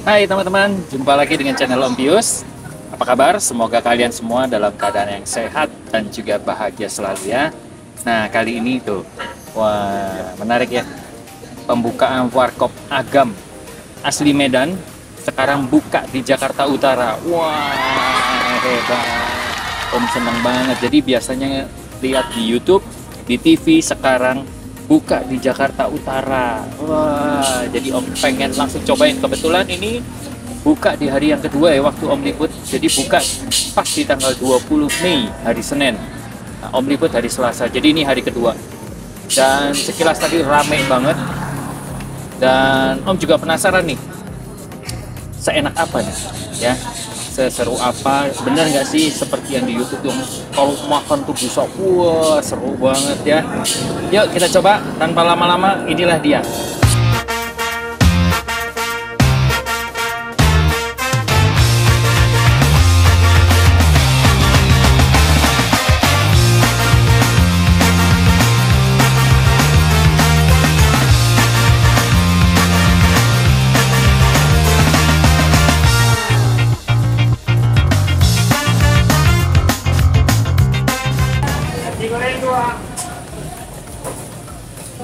Hai teman-teman, jumpa lagi dengan channel Om Pius. Apa kabar? Semoga kalian semua dalam keadaan yang sehat dan juga bahagia selalu ya. Nah, kali ini tuh, wah menarik ya. Pembukaan Warkop Agam asli Medan sekarang buka di Jakarta Utara. Wah, hebat. Om seneng banget. Jadi biasanya lihat di YouTube, di TV, sekarang buka di Jakarta Utara. Wah, jadi Om pengen langsung cobain. Kebetulan ini buka di hari yang kedua ya waktu Om liput. Jadi buka pas di tanggal 20 Mei, hari Senin. Nah, Om liput hari Selasa. Jadi ini hari kedua. Dan sekilas tadi rame banget. Dan Om juga penasaran nih, seenak apa nih ya, seseru apa, bener nggak sih seperti yang di YouTube dong, kalau makan tuh bisa wah seru banget ya. Yuk kita coba tanpa lama-lama, inilah dia.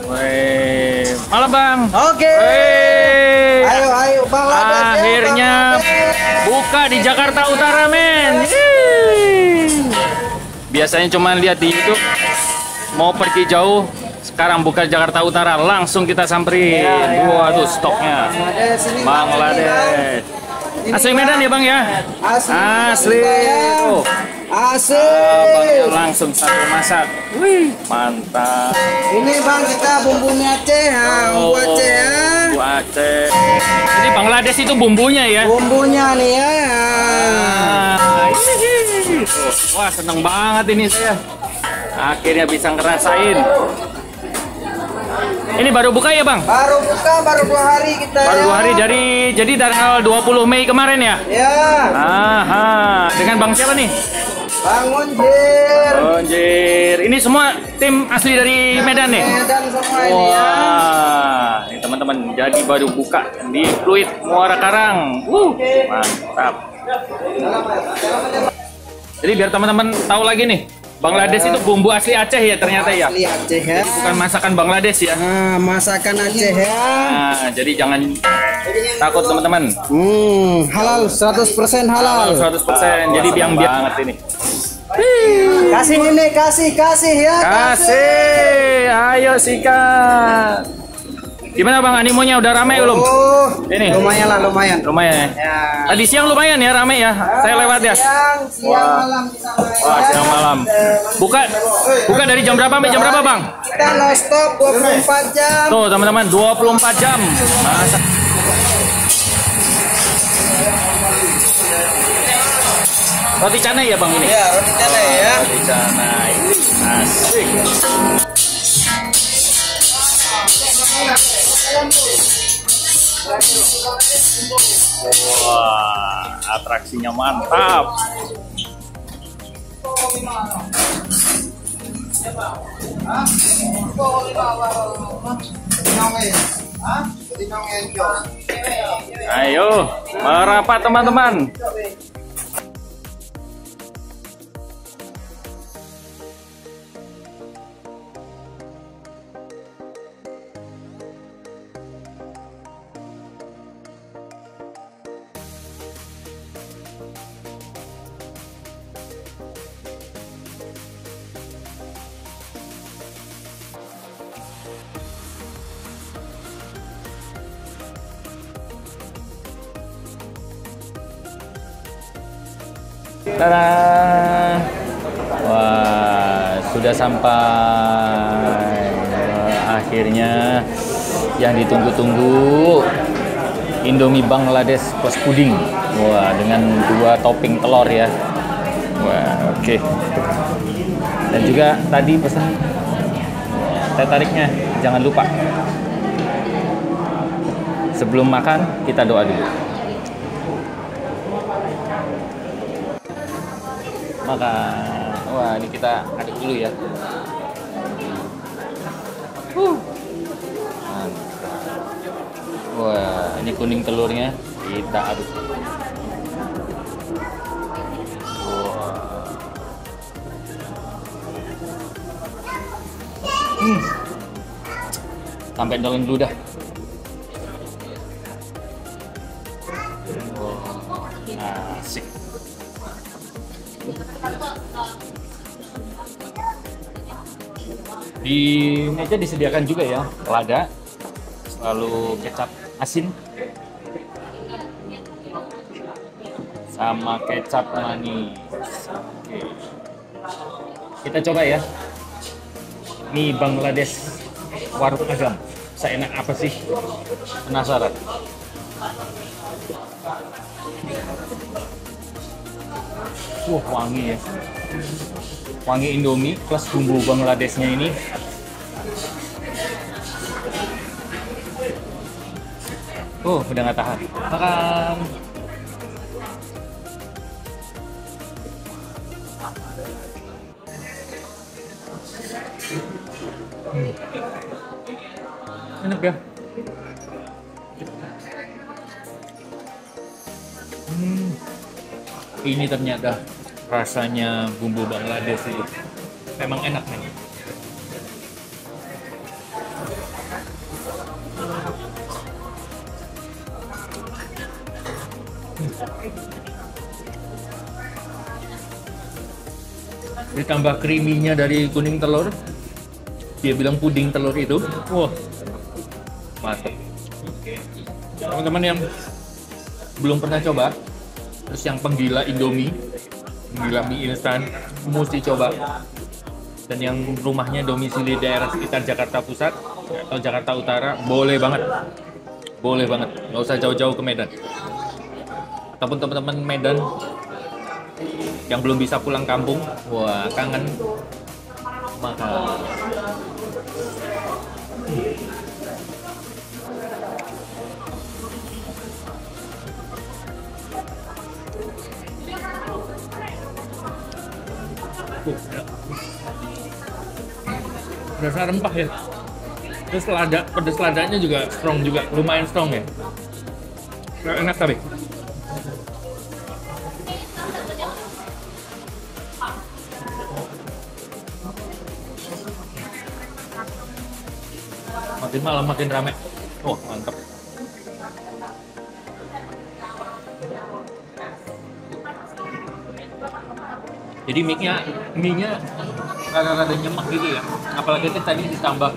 Weh, malam Bang. Oke. Ayo Bang. Akhirnya buka di Jakarta Utara, men. Biasanya cuma lihat di YouTube, mau pergi jauh, sekarang buka Jakarta Utara, langsung kita samperin. Waduh, stoknya Bangladesh. Asli Medan ya Bang ya? Asli. Tuh. Asik. Langsung satu masak. Wih, mantap. Ini Bang, kita bumbunya Aceh ya, bumbu Aceh ya. Bumbu Aceh. Jadi Bangladesh itu bumbunya ya? Bumbunya nih ya. Wah, seneng banget ini saya. Akhirnya bisa ngerasain. Ini baru buka ya Bang? Baru buka, baru 2 hari kita. Baru 2 hari, jadi tanggal 20 Mei kemarin ya? Ya. Aha. Dengan Bang siapa nih? Bang Monjir. Monjir. Ini semua tim asli dari Medan nih? Medan semua ini ya. Wah, ini teman-teman, jadi baru buka di Pluit Muara Karang. Mantap. Jadi biar teman-teman tahu lagi nih, Bangladesh itu bumbu asli Aceh ya ternyata ya? Asli Aceh ya. Bukan masakan Bangladesh ya? Nah, masakan Aceh ya. Nah, jadi jangan takut teman-teman. Halal, 100% halal. 100%. Jadi biang banget ini. Kasih ini, kasih ya. Kasih, ayo sikat. Gimana Bang, animonya udah ramai belum? Oh, Ini lumayan lah, lumayan. lumayan ya. Ya. Tadi siang lumayan ya ramai ya. Saya lewat ya. Siang malam bisa main. Wah, siang malam. Buka dari jam berapa sampai jam berapa Bang? Kita no stop 24 jam. Tuh teman-teman, 24 jam. Masa. Roti canai ya Bang ini? Ya, roti canai ya. Roti canai. Asik. Wah, atraksinya mantap. Ayo, merapat teman-teman. Tada! Wah, sudah sampai. Akhirnya yang ditunggu-tunggu, Indomie Bangladesh plus puding. Wah, dengan 2 topping telur ya. Wah, oke. Dan juga tadi pesan teh tariknya, jangan lupa. Sebelum makan, kita doa dulu. Makan. Wah, ini kita aduk dulu ya. Mantap. Wah, ini kuning telurnya Kita aduk. Wah. Sampai dolen dulu dah. Wah, asik. Di meja disediakan juga ya lada, lalu kecap asin, sama kecap manis. Oke. Kita coba ya. Mie Bangladesh warung Agam. Seenak apa sih? Penasaran. Wah, wangi ya. Wangi Indomie plus bumbu Bangladeshnya ini. Udah nggak tahan. Makan. Enak ya. Ini ternyata rasanya bumbu Bangladesh itu memang enak nih. Ditambah creamy-nya dari kuning telur. Dia bilang puding telur itu. Wah, mantap. Teman-teman yang belum pernah coba, terus yang penggila Indomie, penggila mie instan, mesti coba. Dan yang rumahnya domisili daerah sekitar Jakarta Pusat atau Jakarta Utara, boleh banget. Boleh banget, nggak usah jauh-jauh ke Medan. Ataupun teman-teman Medan yang belum bisa pulang kampung, wah kangen, makan. Rasa rempah ya. Terus lada, pedas ladanya juga strong juga, lumayan strong ya. Enak tapi. Makin malam makin rame. Wah, mantap. Jadi mie-nya rada-rada nyemek gitu ya. Apalagi tadi ditambah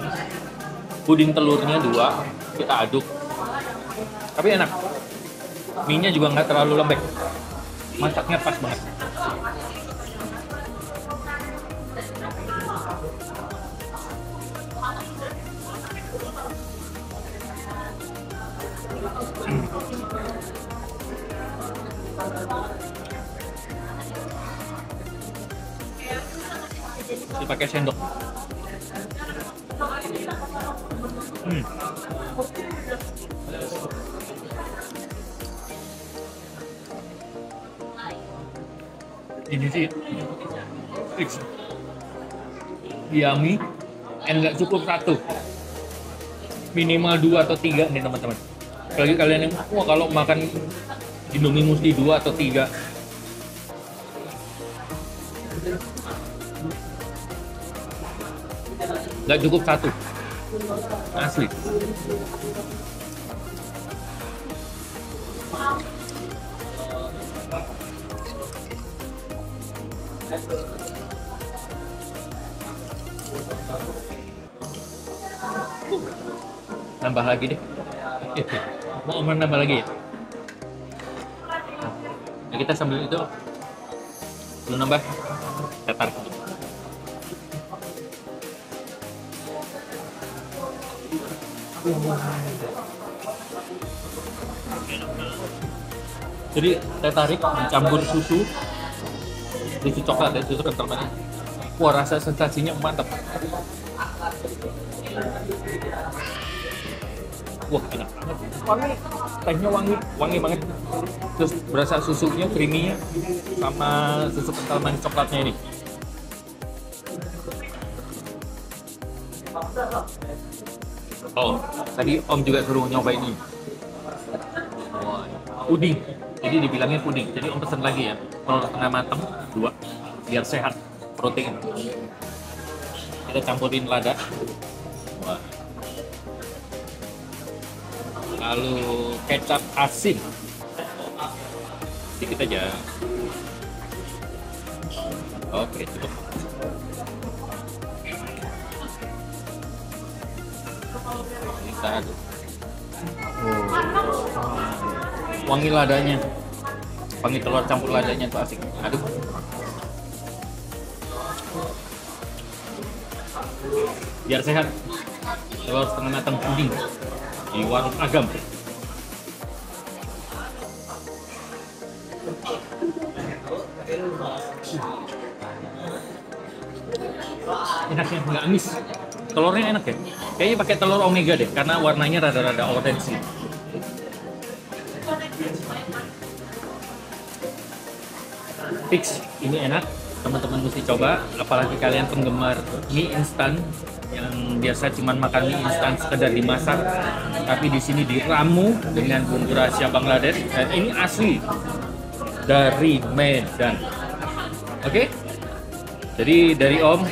puding telurnya 2, kita aduk. Tapi enak. Mie-nya juga nggak terlalu lembek. Masaknya pas banget. Pakai sendok. Ini sih fix yummy, and nggak cukup 1, minimal 2 atau 3 nih teman-teman. Apalagi kalian yang kalau makan Indomie mesti 2 atau 3. Nggak cukup 1, asli. Nambah lagi deh. Mau nambah lagi ya? Nah, kita sambil itu lu nambah tetar. Jadi teh tarik dicampur susu coklat ya, susu kental manis. Wah, rasa sensasinya mantap. Wah, enak banget. Wangi, tehnya wangi banget. Terus berasa susunya, creamy-nya, sama susu kental manis coklatnya ini. Oh, tadi Om juga suruh nyobain ini. Wah, puding. Jadi dibilangnya puding. Jadi om pesen lagi ya. Telur setengah matang 2 biar sehat, protein. Kita campurin lada. Wah. Lalu kecap asin. Sedikit aja. Oke, cukup. Kita aduk. Wangi ladanya, wangi telur campur ladanya tuh asik. Aduk. Biar sehat, telur setengah matang puding di warung Agam. Enaknya nggak amis, telurnya enak ya. Kayaknya pakai telur omega deh, karena warnanya rada-rada orange sih. Fix, ini enak, teman-teman mesti coba. Apalagi kalian penggemar mie instan yang biasa cuman makan mie instan sekedar dimasak, tapi di sini diramu dengan bumbu rahasia Bangladesh. Dan ini asli dari Medan. Oke? Jadi dari Om,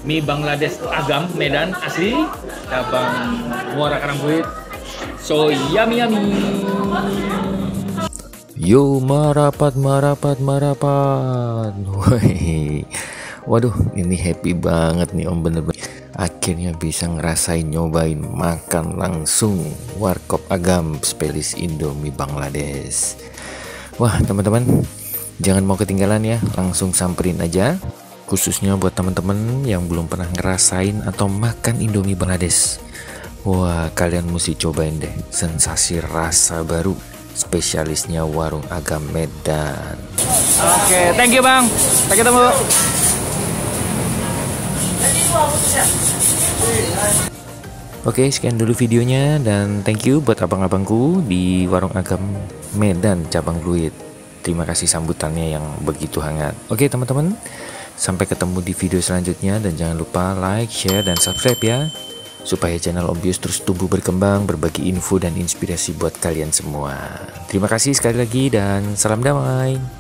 mie Bangladesh Agam Medan asli, cabang Muara Karangbuit. So yummy yummy. Yo, marapat. Woi. Waduh, ini happy banget nih Om, bener-bener akhirnya bisa ngerasain nyobain makan langsung Warkop Agam spesialis Indomie Bangladesh. Wah, teman-teman, jangan mau ketinggalan ya, langsung samperin aja. Khususnya buat teman-teman yang belum pernah ngerasain atau makan Indomie Bangladesh. Wah, kalian mesti cobain deh, sensasi rasa baru spesialisnya warung Agam Medan. Oke, thank you Bang. Sampai ketemu. Oke, sekian dulu videonya dan thank you buat abang-abangku di warung Agam Medan cabang Pluit. Terima kasih sambutannya yang begitu hangat. Oke teman-teman, sampai ketemu di video selanjutnya dan jangan lupa like, share, dan subscribe ya, supaya channel Ombius terus tumbuh berkembang, berbagi info dan inspirasi buat kalian semua. Terima kasih sekali lagi dan salam damai.